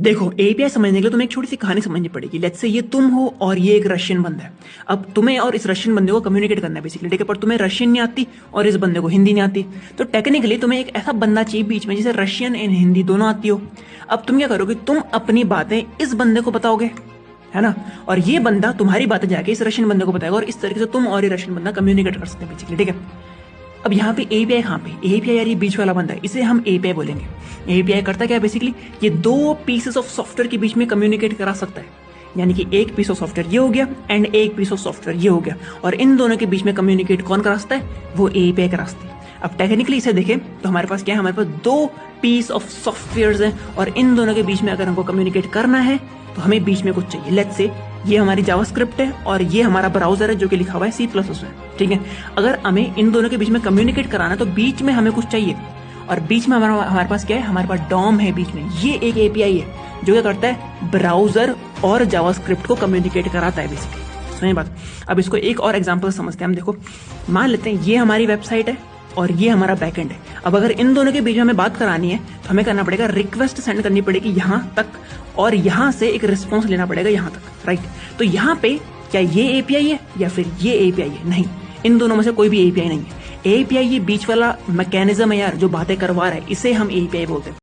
देखो, एपीआई समझने के लिए तुम्हें एक छोटी सी कहानी समझनी पड़ेगी। लेट्स से ये तुम हो और ये एक रशियन बंदा है। अब तुम्हें और इस रशियन बंदे को कम्युनिकेट करना है बेसिकली, ठीक है। पर तुम्हें रशियन नहीं आती और इस बंदे को हिंदी नहीं आती, तो टेक्निकली तुम्हें एक ऐसा बंदा चाहिए बीच में जिसे रशियन एंड हिंदी दोनों आती हो। अब तुम क्या करोगे, तुम अपनी बातें इस बंदे को बताओगे, है ना, और ये बंदा तुम्हारी बातें जाके इस रशियन बंदे को बताएगा और इस तरीके से तुम और ये रशियन बंदा कम्युनिकेट कर सकते हैं बेसिकली, ठीक है। अब यहाँ पे एपीआई कहाँ पे, एपीआई यार ये बीच वाला बंदा है, इसे हम एपीआई बोलेंगे। एपीआई करता क्या है बेसिकली, ये दो पीसेस ऑफ सॉफ्टवेयर के बीच में कम्युनिकेट करा सकता है। यानी कि एक पीस ऑफ सॉफ्टवेयर ये हो गया एंड एक पीस ऑफ सॉफ्टवेयर ये हो गया, और इन दोनों के बीच में कम्युनिकेट कौन करा सकता है, वो एपीआई करा सकती है। अब टेक्निकली इसे देखें तो हमारे पास क्या है, हमारे पास दो पीस ऑफ सॉफ्टवेयर हैं और इन दोनों के बीच में अगर हमको कम्युनिकेट करना है तो हमें बीच में कुछ चाहिए। लेट्स से ये हमारी जावास्क्रिप्ट है और ये हमारा ब्राउजर है जो कि लिखा हुआ है C++ में, ठीक है। अगर हमें इन दोनों के बीच में कम्युनिकेट कराना है तो बीच में हमें कुछ चाहिए, और बीच में हमारे पास क्या है, हमारे पास डॉम है बीच में। ये एक एपीआई है जो क्या करता है, ब्राउजर और जावास्क्रिप्ट को कम्युनिकेट कराता है बेसिकली। सुनिए बात, अब इसको एक और एग्जाम्पल समझते हैं हम। देखो, मान लेते हैं ये हमारी वेबसाइट है और ये हमारा बैकएंड है। अब अगर इन दोनों के बीच में हमें बात करानी है तो हमें करना पड़ेगा, रिक्वेस्ट सेंड करनी पड़ेगी यहाँ तक और यहाँ से एक रिस्पॉन्स लेना पड़ेगा यहाँ तक, राइट। तो यहाँ पे क्या ये एपीआई है या फिर ये एपीआई है? नहीं, इन दोनों में से कोई भी एपीआई नहीं है। एपीआई ये बीच वाला मैकेनिज्म है यार जो बातें करवा रहा है, इसे हम एपीआई बोलते हैं।